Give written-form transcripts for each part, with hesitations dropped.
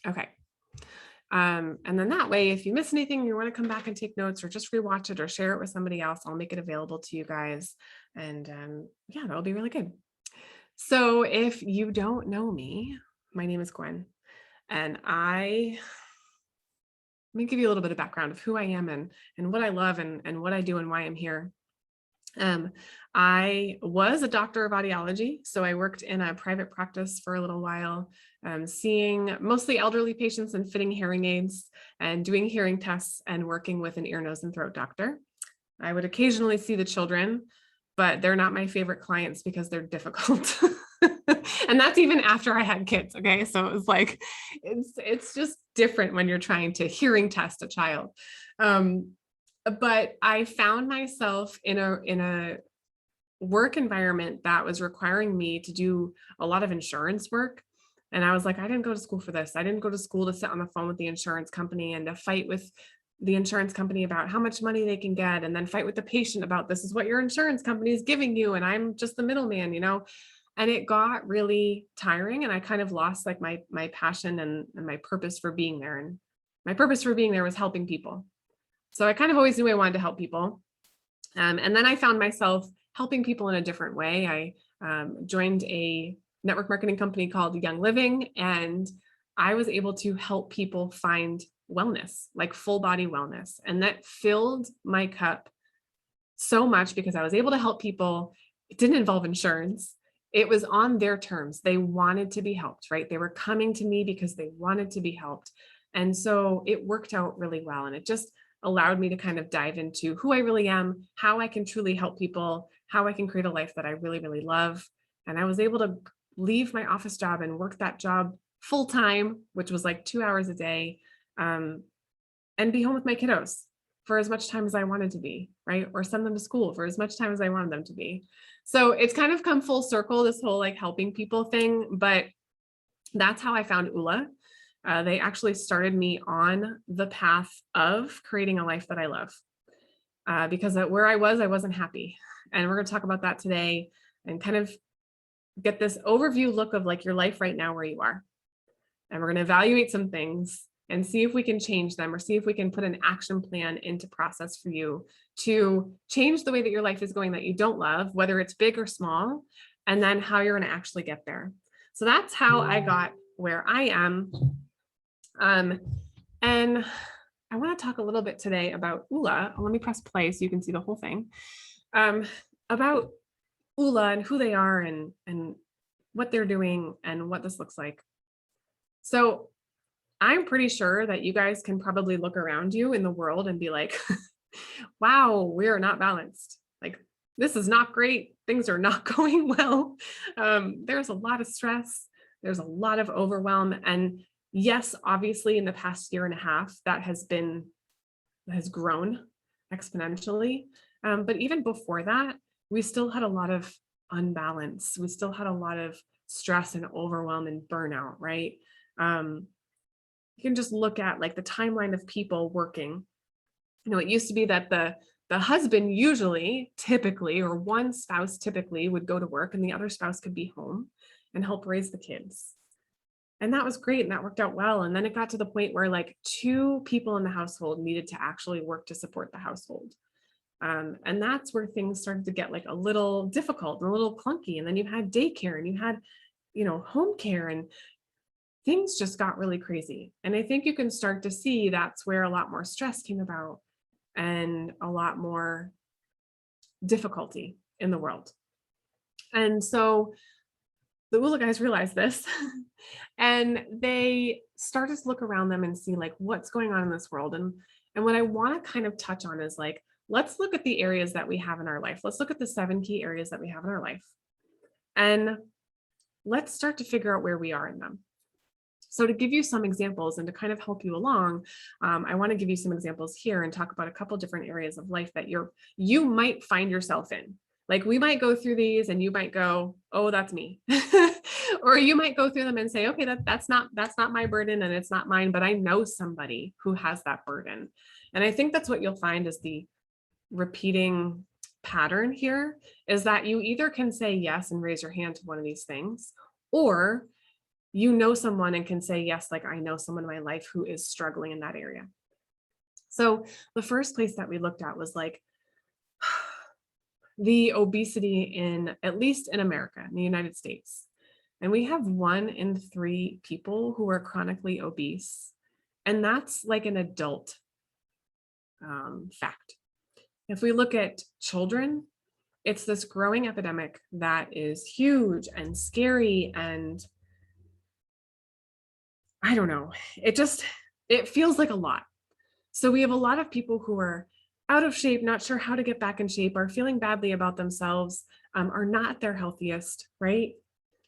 Okay. And then that way, if you miss anything, you want to come back and take notes or just rewatch it or share it with somebody else, I'll make it available to you guys. And yeah, that'll be really good. So if you don't know me, my name is Gwen, and let me give you a little bit of background of who I am and what I love and what I do and why I'm here. Um, I was a doctor of audiology, so I worked in a private practice for a little while, seeing mostly elderly patients and fitting hearing aids and doing hearing tests and working with an ear, nose, and throat doctor. I would occasionally see the children, but they're not my favorite clients because they're difficult. And that's even after I had kids. Okay. So it was like, it's just different when you're trying to hearing test a child. Um, but I found myself in a work environment that was requiring me to do a lot of insurance work. And I was like, I didn't go to school for this. I didn't go to school to sit on the phone with the insurance company and to fight with the insurance company about how much money they can get, and then fight with the patient about this is what your insurance company is giving you. And I'm just the middleman, and it got really tiring. And I kind of lost like my passion and my purpose for being there. And my purpose for being there was helping people. So I kind of always knew I wanted to help people. And then I found myself helping people in a different way. I joined a network marketing company called Young Living, and I was able to help people find wellness, like full body wellness. And that filled my cup so much because I was able to help people. It didn't involve insurance. It was on their terms. They wanted to be helped, right? They were coming to me because they wanted to be helped. And so it worked out really well. And it just allowed me to kind of dive into who I really am, how I can truly help people, how I can create a life that I really, really love. And I was able to leave my office job and work that job full time, which was like 2 hours a day, um, and be home with my kiddos for as much time as I wanted to be, right? Or send them to school for as much time as I wanted them to be. So it's kind of come full circle, this whole like helping people thing. But that's how I found Uula. They actually started me on the path of creating a life that I love, because where I wasn't happy. And we're going to talk about that today and kind of get this overview look of like your life right now where you are. And we're going to evaluate some things and see if we can change them or see if we can put an action plan into process for you to change the way that your life is going that you don't love, whether it's big or small, and then how you're going to actually get there. So that's how I got where I am. And I want to talk a little bit today about Uula. Let me press play so you can see the whole thing. About Uula and who they are and what they're doing and what this looks like. So I'm pretty sure that you guys can probably look around you in the world and be like, wow, we're not balanced. Like, this is not great. Things are not going well. There's a lot of stress. There's a lot of overwhelm. And yes, obviously in the past year and a half, that has grown exponentially. But even before that, we still had a lot of unbalance. We still had a lot of stress and overwhelm and burnout, right? You can just look at like the timeline of people working. It used to be that the husband usually, typically, or one spouse typically would go to work and the other spouse could be home and help raise the kids. And that was great and that worked out well. And then it got to the point where like two people in the household needed to actually work to support the household. And that's where things started to get like a little difficult and a little clunky. And then you had daycare and you had, home care, and things just got really crazy. And I think you can start to see that's where a lot more stress came about and a lot more difficulty in the world. And so the Uula guys realized this and they started to look around them and see like what's going on in this world. And what I want to kind of touch on is like, let's look at the areas that we have in our life. Let's look at the 7 key areas that we have in our life. And let's start to figure out where we are in them. So to give you some examples and to kind of help you along, I want to give you some examples here and talk about a couple different areas of life that you might find yourself in. Like we might go through these and you might go, oh, that's me. Or you might go through them and say, okay, that's not my burden and it's not mine, but I know somebody who has that burden. And I think that's what you'll find is the repeating pattern here is that you either can say yes and raise your hand to one of these things, or you know someone and can say, yes, like I know someone in my life who is struggling in that area. So the first place that we looked at was like the obesity in, at least in America, in the United States. And we have 1 in 3 people who are chronically obese. And that's like an adult fact. If we look at children, it's this growing epidemic that is huge and scary. And I don't know, it feels like a lot. So we have a lot of people who are out of shape, not sure how to get back in shape, are feeling badly about themselves, are not at their healthiest, right?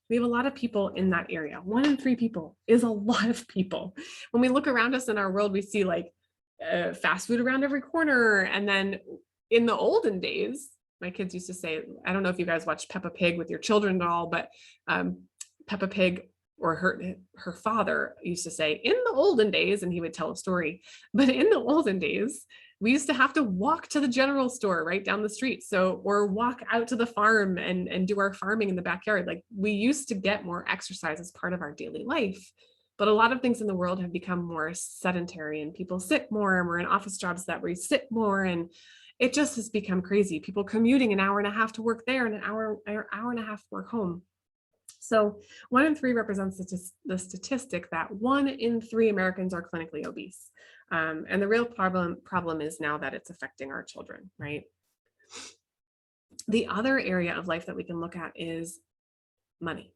We have a lot of people in that area. 1 in 3 people is a lot of people. When we look around us in our world, we see like fast food around every corner. And then in the olden days, my kids used to say, I don't know if you guys watch Peppa Pig with your children at all, but Peppa Pig, or her father used to say, in the olden days, and he would tell a story, but in the olden days, we used to have to walk to the general store right down the street. So, or walk out to the farm and do our farming in the backyard. Like we used to get more exercise as part of our daily life. But a lot of things in the world have become more sedentary, and people sit more, and we're in office jobs that we sit more. And it just has become crazy. People commuting an hour and a half to work there and an hour and a half to work home. So 1 in 3 represents the statistic that 1 in 3 Americans are clinically obese. And the real problem is now that it's affecting our children, right? The other area of life that we can look at is money.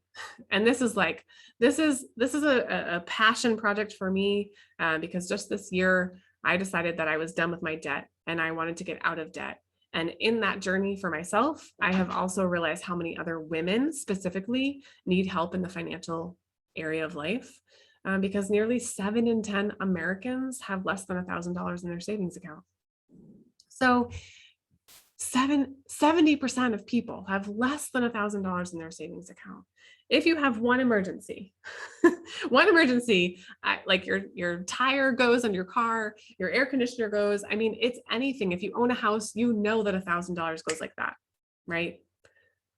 And this is a passion project for me, because just this year, I decided that I was done with my debt and I wanted to get out of debt. And in that journey for myself, I have also realized how many other women specifically need help in the financial area of life, because nearly 7 in 10 Americans have less than $1,000 in their savings account. So 70% of people have less than $1,000 in their savings account. If you have one emergency, like your tire goes on your car, your air conditioner goes, I mean, it's anything. If you own a house, you know that $1,000 goes like that, right?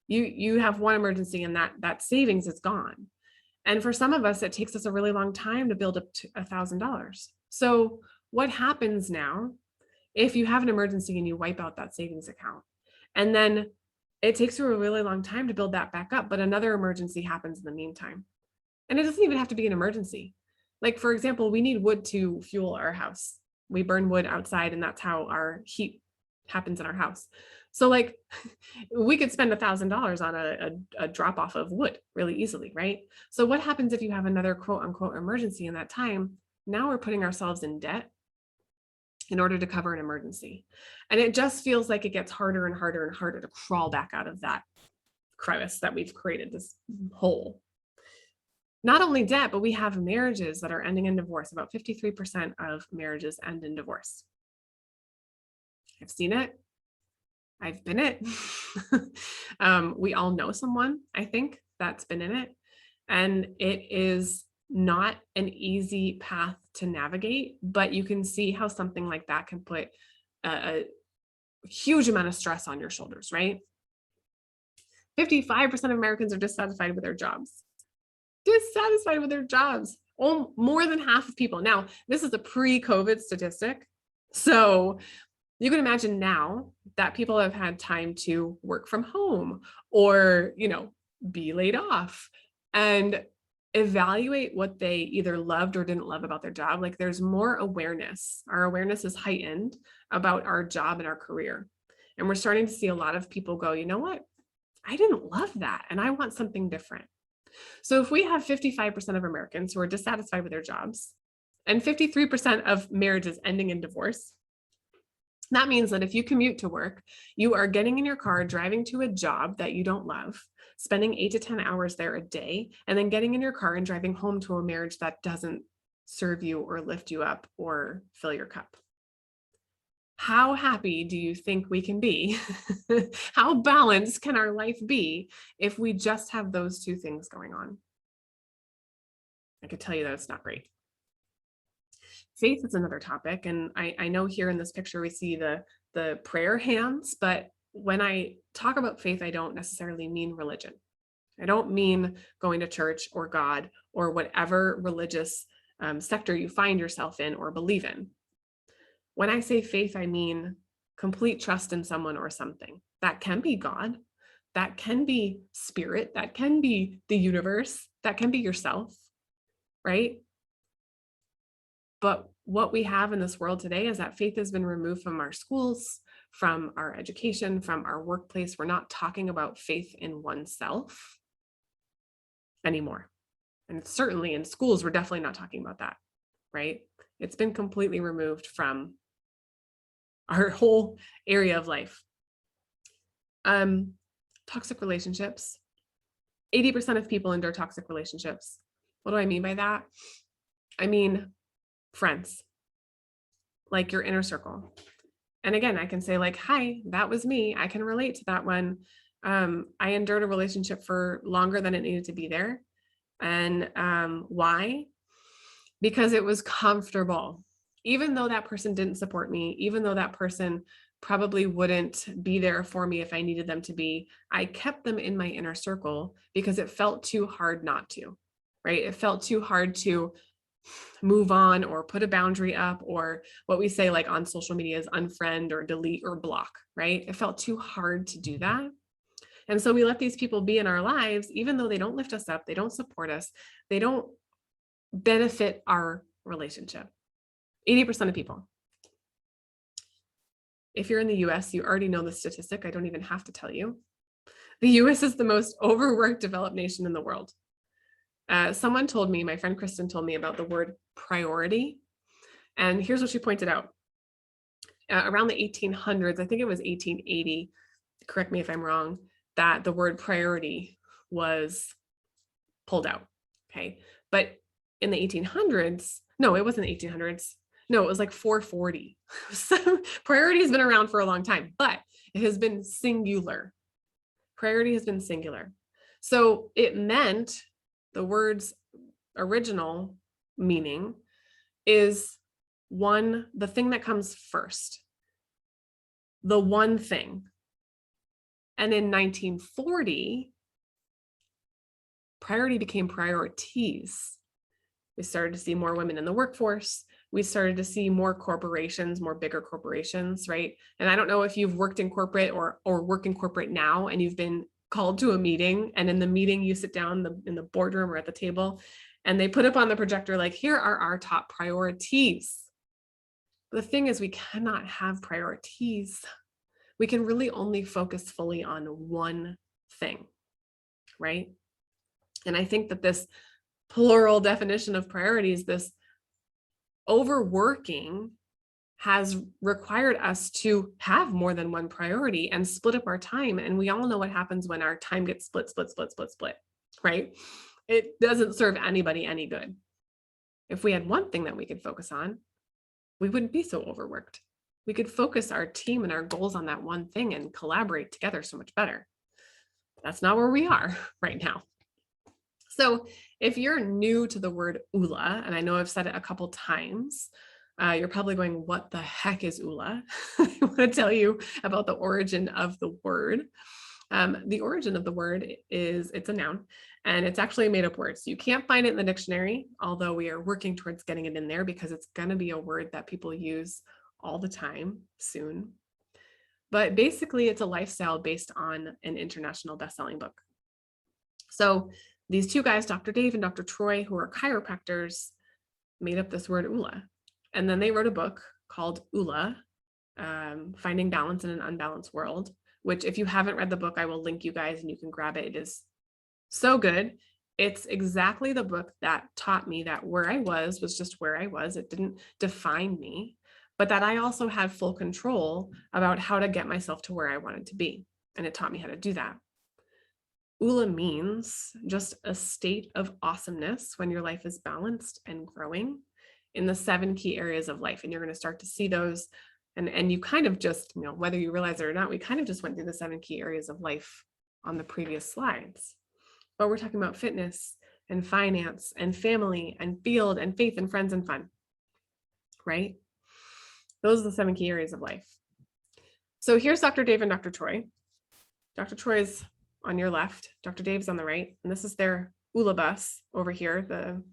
You have one emergency and that savings is gone. And for some of us, it takes us a really long time to build up to $1,000. So what happens now if you have an emergency and you wipe out that savings account, and then it takes you a really long time to build that back up, but another emergency happens in the meantime? And it doesn't even have to be an emergency. Like, for example, we need wood to fuel our house. We burn wood outside, and that's how our heat happens in our house. So like we could spend $1,000 on a drop off of wood really easily, right? So what happens if you have another quote unquote emergency in that time? Now we're putting ourselves in debt in order to cover an emergency. And it just feels like it gets harder and harder and harder to crawl back out of that crevice that we've created, this hole. Not only debt, but we have marriages that are ending in divorce. About 53% of marriages end in divorce. I've seen it. I've been it. We all know someone, I think, that's been in it. And it is not an easy path to navigate, but you can see how something like that can put a huge amount of stress on your shoulders, right? 55% of Americans are dissatisfied with their jobs. Dissatisfied with their jobs. More than half of people. Now, this is a pre-COVID statistic. So you can imagine now that people have had time to work from home or, be laid off and evaluate what they either loved or didn't love about their job. Like there's more awareness. Our awareness is heightened about our job and our career. And we're starting to see a lot of people go, you know what? I didn't love that and I want something different. So if we have 55% of Americans who are dissatisfied with their jobs and 53% of marriages ending in divorce, that means that if you commute to work, you are getting in your car, driving to a job that you don't love, spending 8 to 10 hours there a day, and then getting in your car and driving home to a marriage that doesn't serve you or lift you up or fill your cup. How happy do you think we can be? How balanced can our life be if we just have those two things going on? I could tell you that it's not great. Faith is another topic. And I know here in this picture, we see the prayer hands, but when I talk about faith, I don't necessarily mean religion. I don't mean going to church or God or whatever religious sector you find yourself in or believe in. When I say faith, I mean complete trust in someone or something. That can be God, that can be spirit, that can be the universe, that can be yourself, right? But what we have in this world today is that faith has been removed from our schools, from our education, from our workplace. We're not talking about faith in oneself anymore. And certainly in schools, we're definitely not talking about that, right? It's been completely removed from our whole area of life. Toxic relationships. 80% of people endure toxic relationships. What do I mean by that? I mean, friends, like your inner circle. And again, I can say like, hi, that was me. I can relate to that one. I endured a relationship for longer than it needed to be there. And why? Because it was comfortable. Even though that person didn't support me, even though that person probably wouldn't be there for me if I needed them to be, I kept them in my inner circle because it felt too hard not to, right? It felt too hard to move on or put a boundary up, or what we say like on social media is unfriend or delete or block, right? It felt too hard to do that. And so we let these people be in our lives, even though they don't lift us up, they don't support us, they don't benefit our relationship. 80% of people. If you're in the US, you already know the statistic. I don't even have to tell you. The US is the most overworked developed nation in the world. Someone told me, my friend Kristen told me about the word priority. And here's what she pointed out. Around the 1800s, I think it was 1880, correct me if I'm wrong, that the word priority was pulled out. Okay. But in the 1800s, no, it wasn't the 1800s. No, it was like 440. So priority has been around for a long time, but it has been singular. Priority has been singular. So it meant the word's original meaning is one, the thing that comes first, the one thing. And in 1940, priority became priorities. We started to see more women in the workforce. We started to see more corporations, more bigger corporations, right? And I don't know if you've worked in corporate or work in corporate now, and you've been called to a meeting, and in the meeting you sit down in the boardroom or at the table, and they put up on the projector, like, here are our top priorities. The thing is, we cannot have priorities. We can really only focus fully on one thing, right? And I think that this plural definition of priorities, this overworking, has required us to have more than one priority and split up our time. And we all know what happens when our time gets split, right? It doesn't serve anybody any good. If we had one thing that we could focus on, we wouldn't be so overworked. We could focus our team and our goals on that one thing and collaborate together so much better. That's not where we are right now. So if you're new to the word Uula, and I know I've said it a couple times, you're probably going, what the heck is Uula? I want to tell you about the origin of the word. The origin of the word is, it's a noun, and it's actually a made-up word. So you can't find it in the dictionary, although we are working towards getting it in there because it's going to be a word that people use all the time soon. But basically, it's a lifestyle based on an international best-selling book. So these two guys, Dr. Dave and Dr. Troy, who are chiropractors, made up this word Uula. And then they wrote a book called Uula, Finding Balance in an Unbalanced World, which if you haven't read the book, I will link you guys and you can grab it. It is so good. It's exactly the book that taught me that where I was just where I was. It didn't define me, but that I also had full control about how to get myself to where I wanted to be. And it taught me how to do that. Uula means just a state of awesomeness when your life is balanced and growing in the 7 key areas of life. And you're going to start to see those. And you kind of just, whether you realize it or not, we kind of just went through the 7 key areas of life on the previous slides. But we're talking about fitness and finance and family and field and faith and friends and fun, right? Those are the 7 key areas of life. So here's Dr. Dave and Dr. Troy. Dr. Troy is on your left, Dr. Dave's on the right, and this is their Uula bus over here.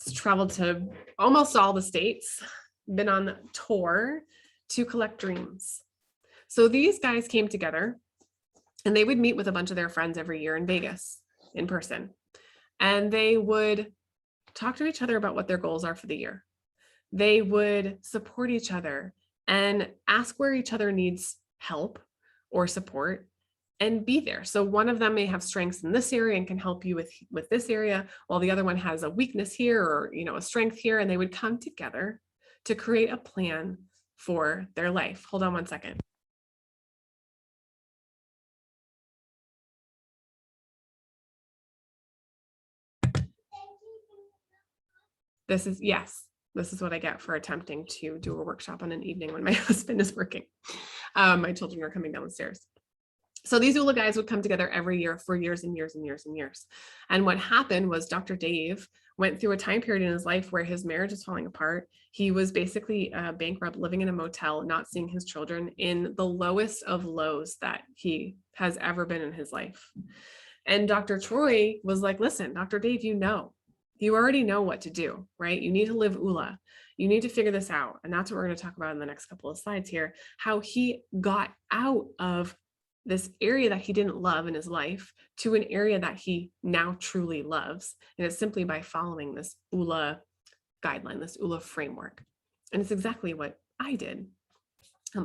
It's traveled to almost all the states, been on tour to collect dreams. So these guys came together and they would meet with a bunch of their friends every year in Vegas in person. And they would talk to each other about what their goals are for the year. They would support each other and ask where each other needs help or support and be there. So one of them may have strengths in this area and can help you with this area, while the other one has a weakness here or, a strength here, and they would come together to create a plan for their life. Hold on one second. This is what I get for attempting to do a workshop on an evening when my husband is working. My children are coming down the stairs. So these Uula guys would come together every year for years and years and years and years. And what happened was Dr. Dave went through a time period in his life where his marriage was falling apart. He was basically bankrupt, living in a motel, not seeing his children, in the lowest of lows that he has ever been in his life. And Dr. Troy was like, listen, Dr. Dave, you already know what to do, right? You need to live Uula. You need to figure this out. And that's what we're going to talk about in the next couple of slides here, how he got out of this area that he didn't love in his life to an area that he now truly loves. And it's simply by following this Uula guideline, this Uula framework. And it's exactly what I did.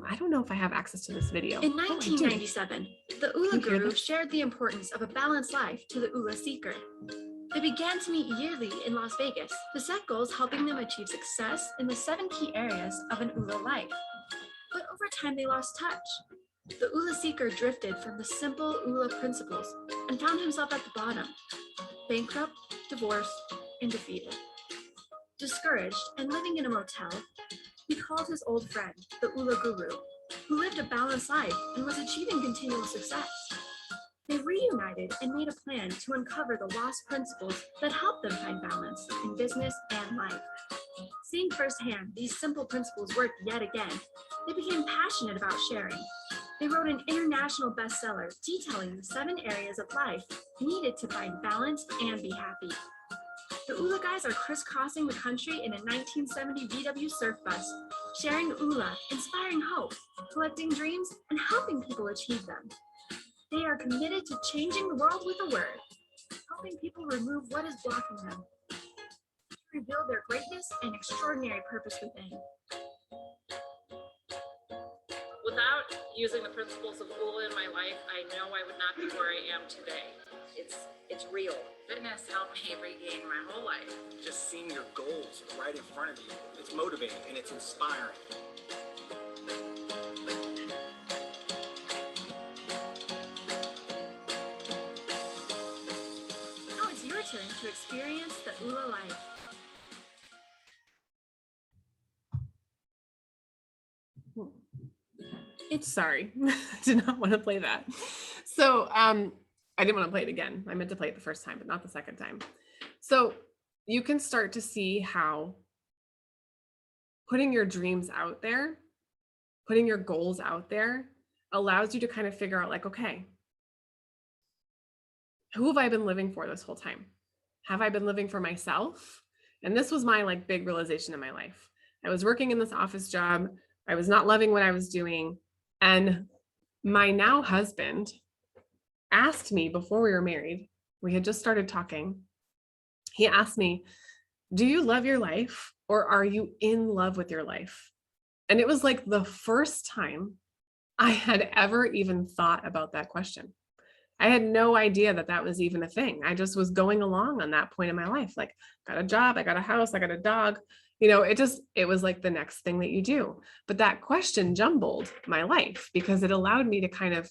I don't know if I have access to this video. In 1997, the Uula Guru shared the importance of a balanced life to the Uula seeker. They began to meet yearly in Las Vegas to set goals helping them achieve success in the 7 key areas of an Uula life. But over time, they lost touch. The Uula seeker drifted from the simple Uula principles and found himself at the bottom, bankrupt, divorced, and defeated. Discouraged and living in a motel, he called his old friend, the Uula Guru, who lived a balanced life and was achieving continual success. They reunited and made a plan to uncover the lost principles that helped them find balance in business and life. Seeing firsthand these simple principles work yet again, they became passionate about sharing. They wrote an international bestseller detailing the 7 areas of life needed to find balance and be happy. The Uula guys are crisscrossing the country in a 1970 VW surf bus, sharing Uula, inspiring hope, collecting dreams, and helping people achieve them. They are committed to changing the world with a word, helping people remove what is blocking them, to reveal their greatness and extraordinary purpose within. Without using the principles of Uula in my life, I know I would not be where I am today. It's real. Fitness helped me regain my whole life. Just seeing your goals right in front of you, it's motivating and it's inspiring. Now it's your turn to experience the Uula life. Sorry, did not want to play that. So I didn't want to play it again. I meant to play it the first time, but not the second time. So you can start to see how putting your dreams out there, putting your goals out there allows you to kind of figure out like, okay, who have I been living for this whole time? Have I been living for myself? And this was my like big realization in my life. I was working in this office job. I was not loving what I was doing. And my now husband asked me before we were married, we had just started talking. He asked me, do you love your life or are you in love with your life? And it was like the first time I had ever even thought about that question. I had no idea that that was even a thing. I just was going along on that point in my life. Like, got a job, I got a house, I got a dog. It was like the next thing that you do. But that question jumbled my life because it allowed me to kind of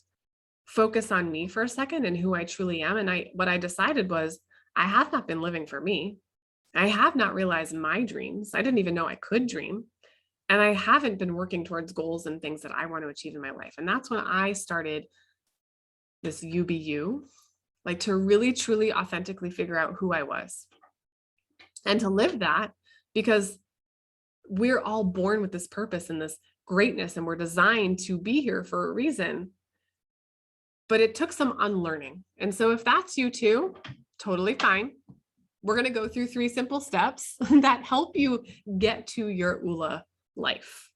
focus on me for a second and who I truly am. And what I decided was I have not been living for me. I have not realized my dreams. I didn't even know I could dream. And I haven't been working towards goals and things that I want to achieve in my life. And that's when I started this UBU, like to really, truly, authentically figure out who I was and to live that, because we're all born with this purpose and this greatness, and we're designed to be here for a reason. but it took some unlearning. And so if that's you too, totally fine. We're going to go through 3 simple steps that help you get to your Uula life.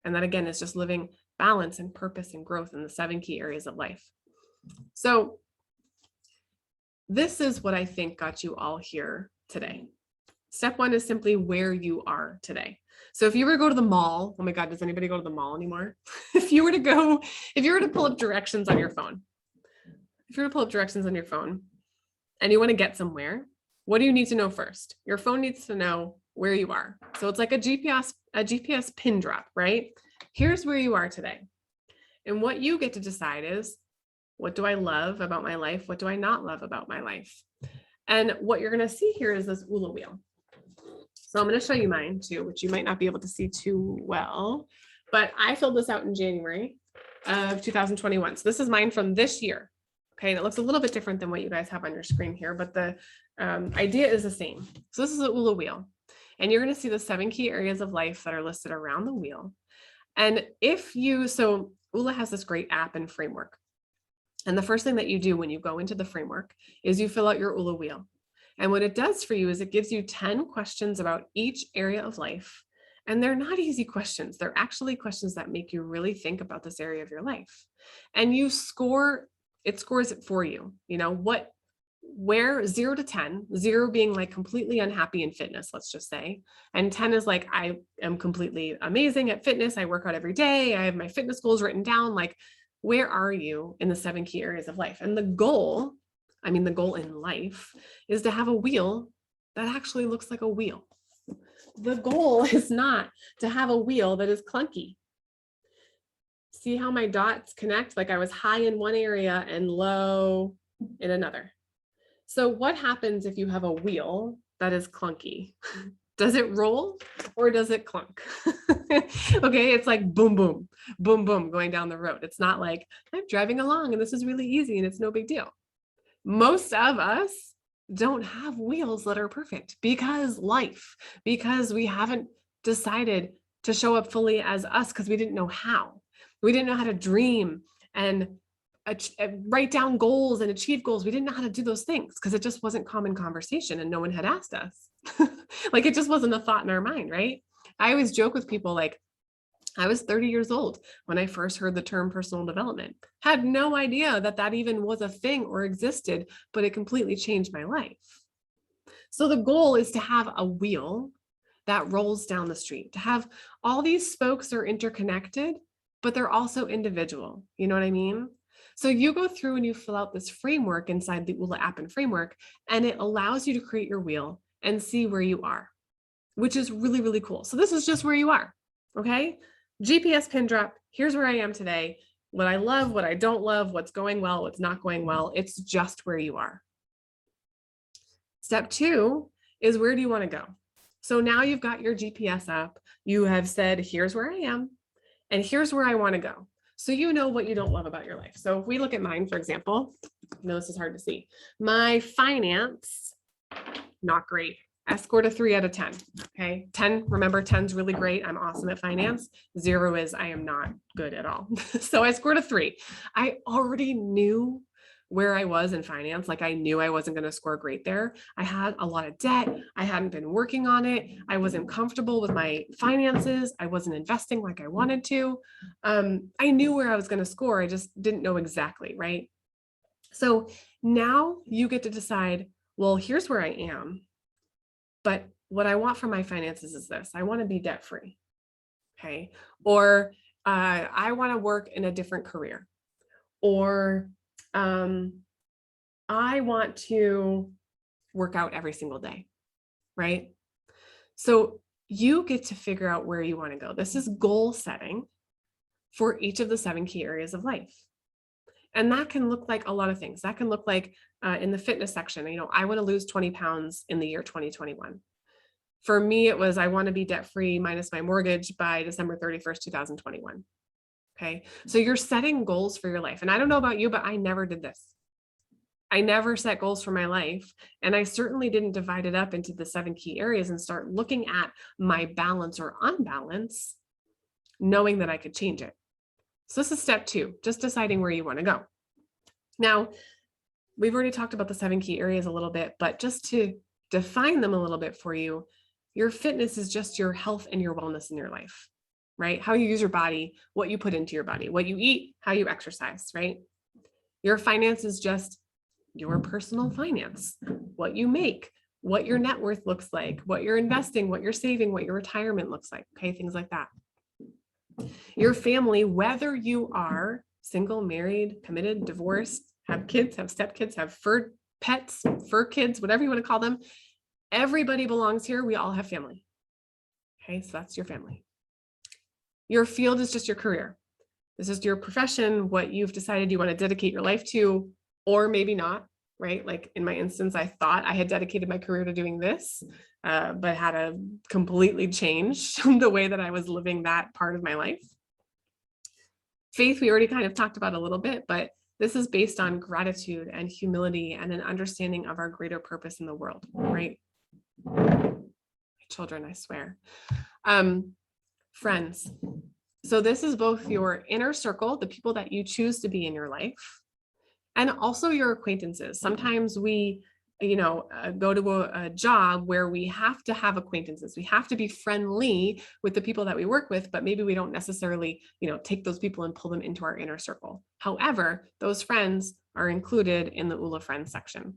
And that again is just living balance and purpose and growth in the 7 key areas of life. So this is what I think got you all here today. Step 1 is simply where you are today. So if you were to go to the mall, oh my God, does anybody go to the mall anymore? If you were to pull up directions on your phone, and you want to get somewhere, what do you need to know first? Your phone needs to know where you are. So it's like a GPS pin drop, right? Here's where you are today. And what you get to decide is, what do I love about my life? What do I not love about my life? And what you're going to see here is this Uula wheel. So I'm going to show you mine too, which you might not be able to see too well, but I filled this out in January of 2021. So this is mine from this year. Okay. And it looks a little bit different than what you guys have on your screen here, but the idea is the same. So this is the Uula wheel, and you're going to see the 7 key areas of life that are listed around the wheel. And so Uula has this great app and framework. And the first thing that you do when you go into the framework is you fill out your Uula wheel. And what it does for you is it gives you 10 questions about each area of life. And they're not easy questions. They're actually questions that make you really think about this area of your life. And it scores it for you. You know, where 0 to 10, 0 being like completely unhappy in fitness, let's just say. And 10 is like, I am completely amazing at fitness. I work out every day. I have my fitness goals written down. Like, where are you in the 7 key areas of life? And the goal in life is to have a wheel that actually looks like a wheel. The goal is not to have a wheel that is clunky. See how my dots connect? Like I was high in one area and low in another. So what happens if you have a wheel that is clunky? Does it roll or does it clunk? Okay, it's like boom, boom, boom, boom going down the road. It's not like I'm driving along and this is really easy and it's no big deal. Most of us don't have wheels that are perfect because we haven't decided to show up fully as us because we didn't know how. We didn't know how to dream and write down goals and achieve goals. We didn't know how to do those things because it just wasn't common conversation and no one had asked us. Like it just wasn't a thought in our mind, right? I always joke with people like, I was 30 years old when I first heard the term personal development. Had no idea that even was a thing or existed, but it completely changed my life. So the goal is to have a wheel that rolls down the street, to have all these spokes are interconnected, but they're also individual. You know what I mean? So you go through and you fill out this framework inside the Uula app and framework, and it allows you to create your wheel and see where you are, which is really, really cool. So this is just where you are, okay? GPS pin drop, here's where I am today, what I love, what I don't love, what's going well, what's not going well. It's just where you are. Step 2 is where do you want to go? So now you've got your GPS up. You have said, here's where I am, and here's where I want to go. So you know what you don't love about your life. So if we look at mine, for example, I know this is hard to see. My finance, not great. I scored a 3 out of 10. Okay. 10, remember 10's really great. I'm awesome at finance. 0 is I am not good at all. So I scored a 3. I already knew where I was in finance. Like I knew I wasn't going to score great there. I had a lot of debt. I hadn't been working on it. I wasn't comfortable with my finances. I wasn't investing like I wanted to. I knew where I was going to score. I just didn't know exactly. Right. So now you get to decide, well, here's where I am. But what I want from my finances is this. I want to be debt free. Okay. Or I want to work in a different career. Or I want to work out every single day. Right. So you get to figure out where you want to go. This is goal setting for each of the 7 key areas of life. And that can look like a lot of things. That can look like in the fitness section, I want to lose 20 pounds in the year 2021. For me, it was, I want to be debt-free minus my mortgage by December 31st, 2021. Okay. So you're setting goals for your life. And I don't know about you, but I never did this. I never set goals for my life. And I certainly didn't divide it up into the 7 key areas and start looking at my balance or unbalance, knowing that I could change it. So this is step 2, just deciding where you want to go. Now, we've already talked about the 7 key areas a little bit, but just to define them a little bit for you, your fitness is just your health and your wellness in your life, right? How you use your body, what you put into your body, what you eat, how you exercise, right? Your finance is just your personal finance, what you make, what your net worth looks like, what you're investing, what you're saving, what your retirement looks like, okay? Things like that. Your family, whether you are single, married, committed, divorced, have kids, have stepkids, have fur pets, fur kids, whatever you want to call them, everybody belongs here. We all have family. Okay, so that's your family. Your field is just your career. This is your profession, what you've decided you want to dedicate your life to, or maybe not, right? Like in my instance, I thought I had dedicated my career to doing this, but had to completely change the way that I was living that part of my life. Faith, we already kind of talked about a little bit, but this is based on gratitude and humility and an understanding of our greater purpose in the world, right? My children, I swear. Friends. So this is both your inner circle, the people that you choose to be in your life, and also your acquaintances. Sometimes we, go to a job where we have to have acquaintances. We have to be friendly with the people that we work with, but maybe we don't necessarily, take those people and pull them into our inner circle. However, those friends are included in the Uula Friends section.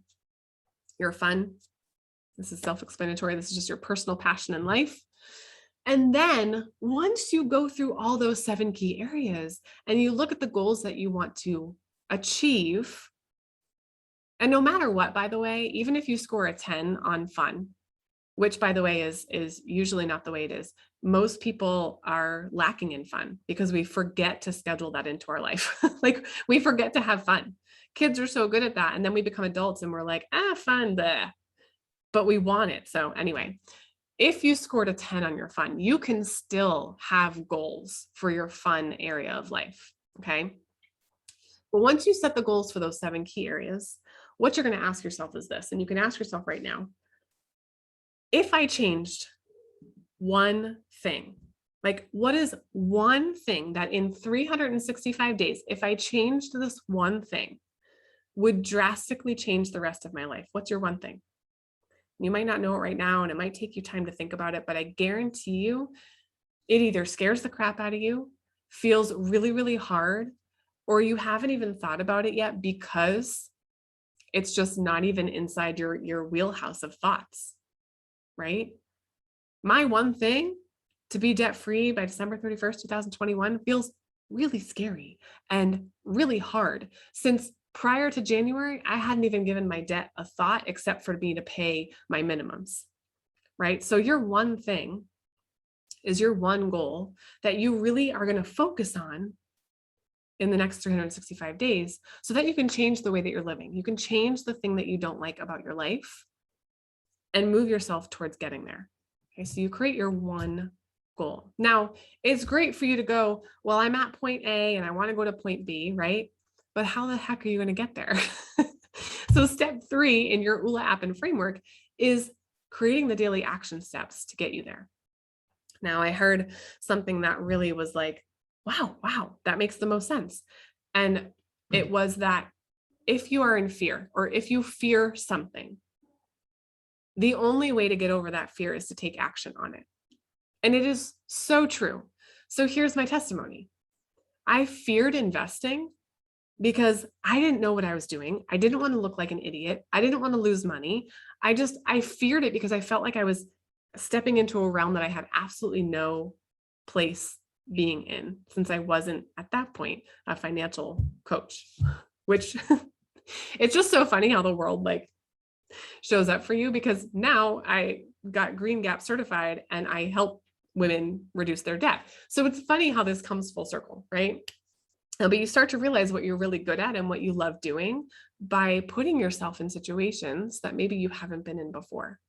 Your fun. This is self-explanatory. This is just your personal passion in life. And then once you go through all those 7 key areas and you look at the goals that you want to achieve, and no matter what, by the way, even if you score a 10 on fun, which by the way is usually not the way it is, most people are lacking in fun because we forget to schedule that into our life. Like we forget to have fun. Kids are so good at that. And then we become adults and we're like, fun, bleh. But we want it. So anyway, if you scored a 10 on your fun, you can still have goals for your fun area of life, okay? But once you set the goals for those 7 key areas, what you're going to ask yourself is this, and you can ask yourself right now, if I changed one thing, like what is one thing that in 365 days, if I changed this one thing, would drastically change the rest of my life? What's your one thing? You might not know it right now, and it might take you time to think about it, but I guarantee you, it either scares the crap out of you, feels really, really hard, or you haven't even thought about it yet because it's just not even inside your wheelhouse of thoughts, right? My one thing, to be debt-free by December 31st, 2021, feels really scary and really hard since prior to January, I hadn't even given my debt a thought except for me to pay my minimums, right? So your one thing is your one goal that you really are going to focus on in the next 365 days so that you can change the way that you're living. You can change the thing that you don't like about your life and move yourself towards getting there. Okay, so you create your one goal. Now, it's great for you to go, well, I'm at point A and I want to go to point B, right? But how the heck are you going to get there? So step 3 in your Uula app and framework is creating the daily action steps to get you there. Now, I heard something that really was like, wow, that makes the most sense. And it was that if you are in fear or if you fear something, the only way to get over that fear is to take action on it. And it is so true. So here's my testimony. I feared investing because I didn't know what I was doing. I didn't want to look like an idiot. I didn't want to lose money. I feared it because I felt like I was stepping into a realm that I had absolutely no place being in, since I wasn't at that point a financial coach, which it's just so funny how the world like shows up for you, because now I got Green Gap certified and I help women reduce their debt. So it's funny how this comes full circle, right? But you start to realize what you're really good at and what you love doing by putting yourself in situations that maybe you haven't been in before.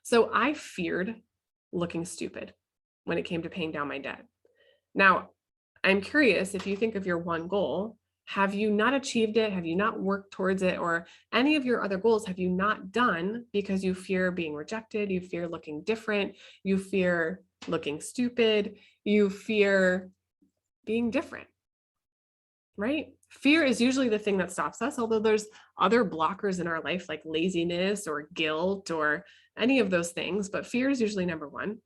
So I feared looking stupid when it came to paying down my debt. Now, I'm curious, if you think of your one goal, have you not achieved it? Have you not worked towards it? Or any of your other goals have you not done because you fear being rejected? You fear looking different. You fear looking stupid. You fear being different, right? Fear is usually the thing that stops us, although there's other blockers in our life like laziness or guilt or any of those things, but fear is usually number one.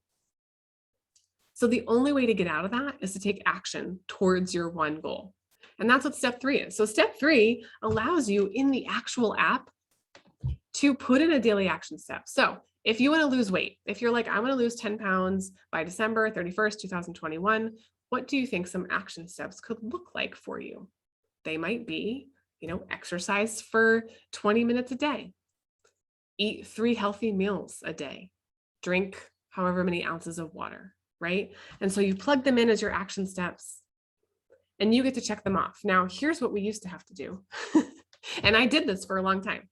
So the only way to get out of that is to take action towards your one goal. And that's what step 3 is. So step 3 allows you in the actual app to put in a daily action step. So if you want to lose weight, if you're like, I want to lose 10 pounds by December 31st, 2021, what do you think some action steps could look like for you? They might be, exercise for 20 minutes a day, eat 3 healthy meals a day, drink however many ounces of water, right? And so you plug them in as your action steps and you get to check them off. Now, here's what we used to have to do. And I did this for a long time.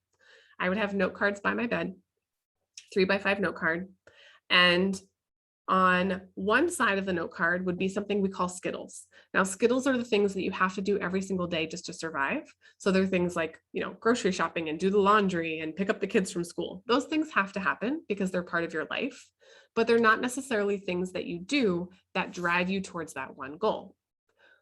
I would have note cards by my bed, 3x5 note card. And on one side of the note card would be something we call Skittles. Now, Skittles are the things that you have to do every single day just to survive. So they're things like, grocery shopping and do the laundry and pick up the kids from school. Those things have to happen because they're part of your life, but they're not necessarily things that you do that drive you towards that one goal.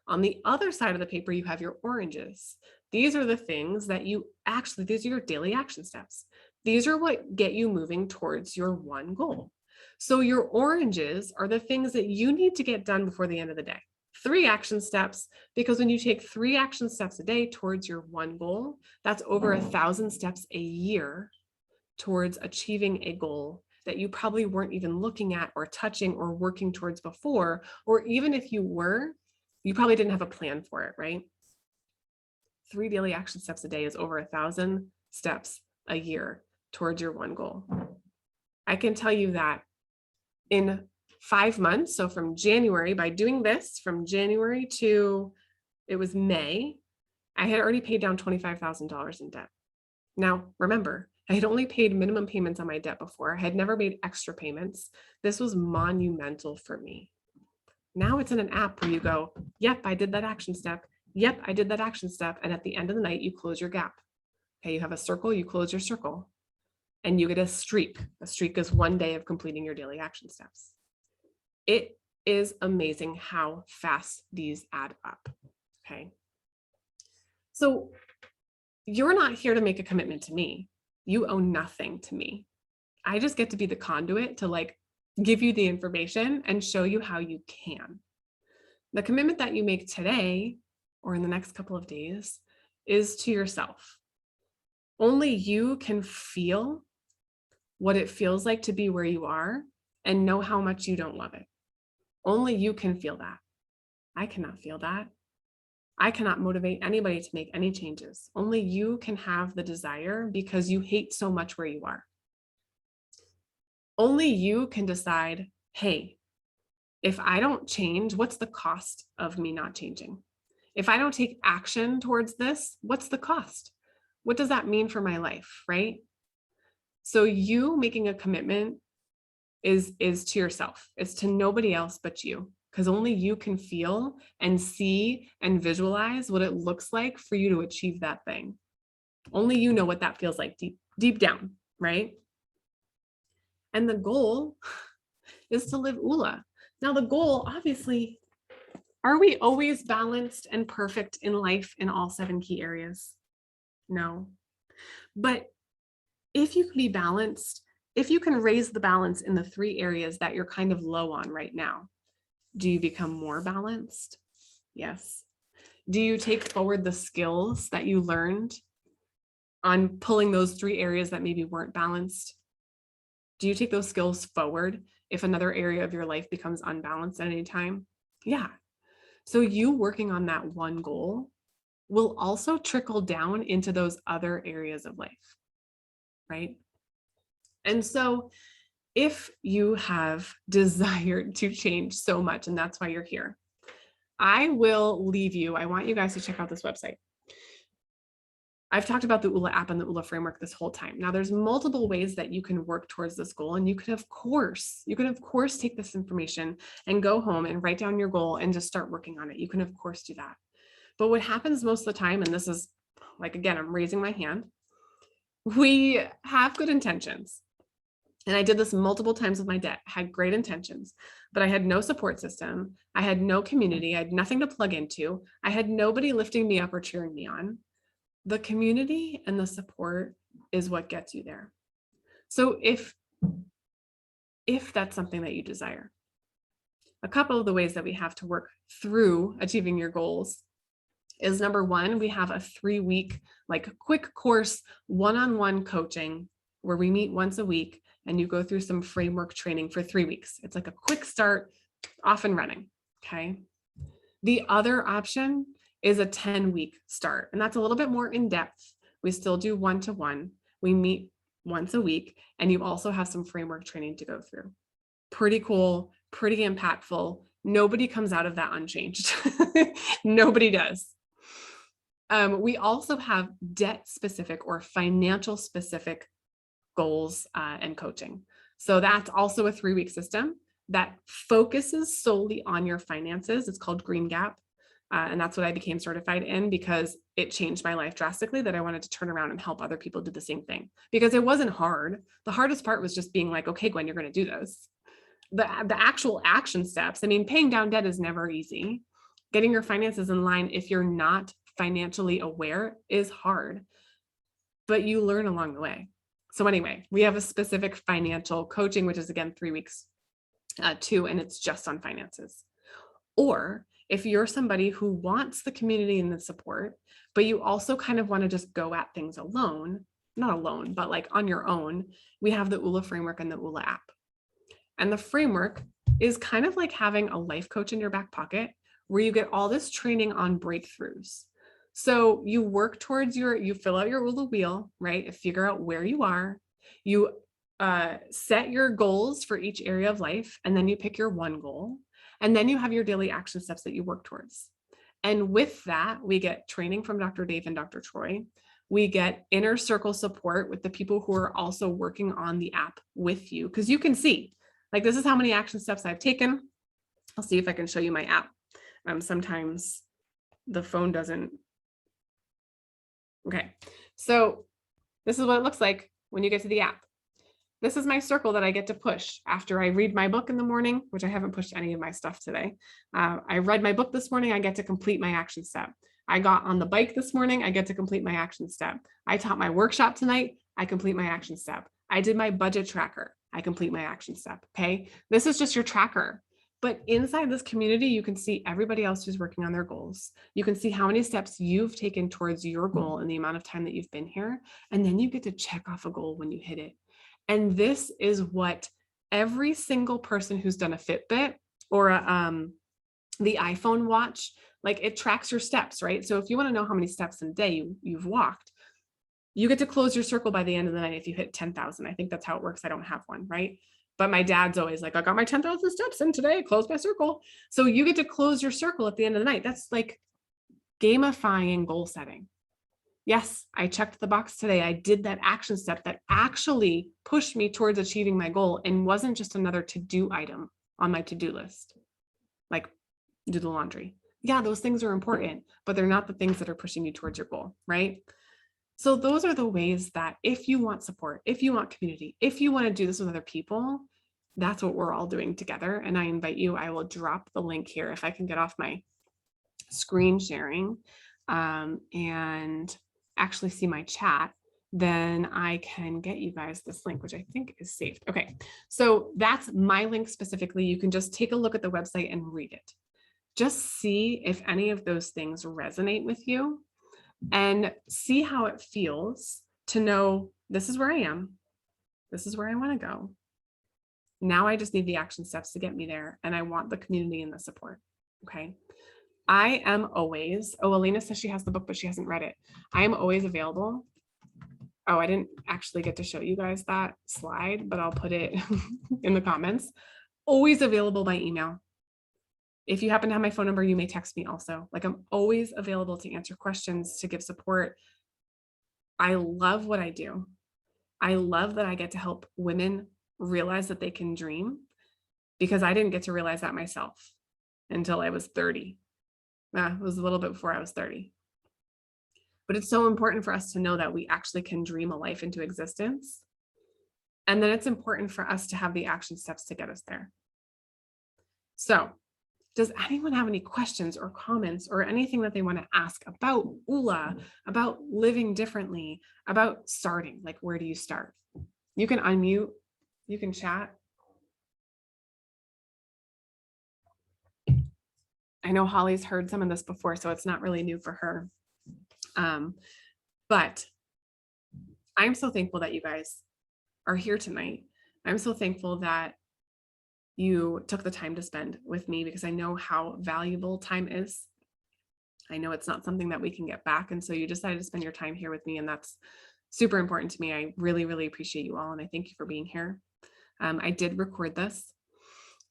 On the other side of the paper, you have your oranges. These are the things that these are your daily action steps. These are what get you moving towards your one goal. So your oranges are the things that you need to get done before the end of the day. 3 action steps, because when you take 3 action steps a day towards your one goal, that's over 1,000 steps a year towards achieving a goal that you probably weren't even looking at or touching or working towards before, or even if you were, you probably didn't have a plan for it, right? 3 daily action steps a day is over 1,000 steps a year towards your one goal. I can tell you that in 5 months, so from January, by doing this, from January to it was May, I had already paid down $25,000 in debt. Now, remember, I had only paid minimum payments on my debt before. I had never made extra payments. This was monumental for me. Now it's in an app where you go, yep, I did that action step. Yep, I did that action step. And at the end of the night, you close your gap. Okay, you have a circle, you close your circle. And you get a streak. A streak is 1 day of completing your daily action steps. It is amazing how fast these add up. Okay. So you're not here to make a commitment to me. You owe nothing to me. I just get to be the conduit to give you the information and show you how you can. The commitment that you make today or in the next couple of days is to yourself. Only you can feel what it feels like to be where you are and know how much you don't love it. Only you can feel that. I cannot feel that. I cannot motivate anybody to make any changes. Only you can have the desire because you hate so much where you are. Only you can decide, hey, if I don't change, what's the cost of me not changing? If I don't take action towards this, what's the cost? What does that mean for my life, right? So you making a commitment is to yourself. It's to nobody else but you, because only you can feel and see and visualize what it looks like for you to achieve that thing. Only you know what that feels like deep down, right? And the goal is to live Uula. Now the goal, obviously, are we always balanced and perfect in life in all 7 key areas? No. But if you can be balanced, if you can raise the balance in the 3 areas that you're kind of low on right now, do you become more balanced? Yes. Do you take forward the skills that you learned on pulling those 3 areas that maybe weren't balanced? Do you take those skills forward if another area of your life becomes unbalanced at any time? Yeah. So you working on that one goal will also trickle down into those other areas of life, right? And so if you have desired to change so much, and that's why you're here, I will leave you. I want you guys to check out this website. I've talked about the Uula app and the Uula framework this whole time. Now there's multiple ways that you can work towards this goal. And you can of course take this information and go home and write down your goal and just start working on it. You can of course do that. But what happens most of the time, and this is again, I'm raising my hand, we have good intentions. And I did this multiple times with my debt, had great intentions, but I had no support system. I had no community. I had nothing to plug into. I had nobody lifting me up or cheering me on. The community and the support is what gets you there. So if that's something that you desire, a couple of the ways that we have to work through achieving your goals is, number one, we have a 3-week, like, quick course, one-on-one coaching where we meet once a week and you go through some framework training for 3 weeks. It's like a quick start, off and running. Okay. The other option is a 10-week start, and that's a little bit more in depth. We still do one-to-one. We meet once a week, and you also have some framework training to go through. Pretty cool, pretty impactful. Nobody comes out of that unchanged. Nobody does. We also have debt specific or financial specific goals and coaching. So that's also a 3-week system that focuses solely on your finances. It's called Green Gap. And that's what I became certified in, because it changed my life drastically, that I wanted to turn around and help other people do the same thing, because it wasn't hard. The hardest part was just being like, okay, Gwen, you're going to do this. The actual action steps. I mean, paying down debt is never easy. Getting your finances in line, if you're not financially aware, is hard, but you learn along the way. So anyway, we have a specific financial coaching, which is, again, 3 weeks too, and it's just on finances. Or if you're somebody who wants the community and the support, but you also kind of want to just go at things alone, not alone, but like on your own, we have the Uula framework and the Uula app. And the framework is kind of like having a life coach in your back pocket, where you get all this training on breakthroughs. So you work towards you fill out your Uula Wheel, right? You figure out where you are. You set your goals for each area of life, and then you pick your one goal. And then you have your daily action steps that you work towards. And with that, we get training from Dr. Dave and Dr. Troy. We get inner circle support with the people who are also working on the app with you, because you can see, like, this is how many action steps I've taken. I'll see if I can show you my app. Sometimes the phone doesn't. Okay, so this is what it looks like when you get to the app. This is my circle that I get to push after I read my book in the morning, which I haven't pushed any of my stuff today. I read my book this morning, I get to complete my action step. I got on the bike this morning, I get to complete my action step. I taught my workshop tonight, I complete my action step. I did my budget tracker, I complete my action step, okay? This is just your tracker. But inside this community, you can see everybody else who's working on their goals. You can see how many steps you've taken towards your goal in the amount of time that you've been here. And then you get to check off a goal when you hit it. And this is what every single person who's done a Fitbit or the iPhone watch, like, it tracks your steps, right? So if you want to know how many steps in a day you've walked, you get to close your circle by the end of the night if you hit 10,000. I think that's how it works. I don't have one, right? But my dad's always like, I got my 10,000 steps in today, close my circle. So you get to close your circle at the end of the night. That's like gamifying goal setting. Yes, I checked the box today. I did that action step that actually pushed me towards achieving my goal and wasn't just another to-do item on my to-do list, like do the laundry. Yeah, those things are important, but they're not the things that are pushing you towards your goal, right? So those are the ways that if you want support, if you want community, if you want to do this with other people, that's what we're all doing together. And I invite you, I will drop the link here if I can get off my screen sharing and actually see my chat, then I can get you guys this link, which I think is saved. Okay, so that's my link specifically. You can just take a look at the website and read it. Just see if any of those things resonate with you and see how it feels to know this is where I am. This is where I want to go. Now I just need the action steps to get me there. And I want the community and the support. Okay. I am always, Alina says she has the book, but she hasn't read it. I am always available. Oh, I didn't actually get to show you guys that slide, but I'll put it in the comments. Always available by email. If you happen to have my phone number, you may text me also. Like, I'm always available to answer questions, to give support. I love what I do. I love that I get to help women realize that they can dream, because I didn't get to realize that myself until I was 30. It was a little bit before I was 30. But it's so important for us to know that we actually can dream a life into existence. And then it's important for us to have the action steps to get us there. So does anyone have any questions or comments or anything that they want to ask about Uula, about living differently, about starting? Like, where do you start? You can unmute, you can chat. I know Holly's heard some of this before, so it's not really new for her. But I'm so thankful that you guys are here tonight. I'm so thankful that you took the time to spend with me, because I know how valuable time is. I know it's not something that we can get back. And so you decided to spend your time here with me, and that's super important to me. I really, really appreciate you all. And I thank you for being here. I did record this.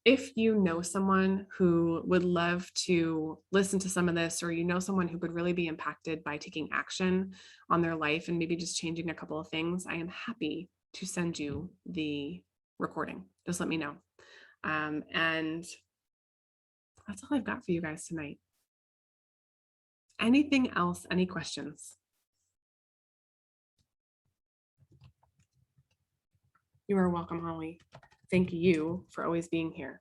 If you know someone who would love to listen to some of this, or you know someone who would really be impacted by taking action on their life and maybe just changing a couple of things, I am happy to send you the recording. Just let me know. And that's all I've got for you guys tonight. Anything else? Any questions? You are welcome, Holly. Thank you for always being here.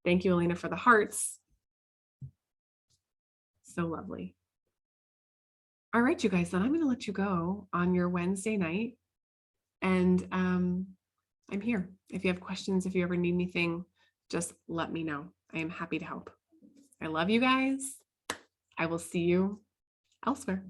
Thank you, Elena, for the hearts. So lovely. All right, you guys, then I'm going to let you go on your Wednesday night. And I'm here. If you have questions, if you ever need anything, just let me know. I am happy to help. I love you guys. I will see you elsewhere.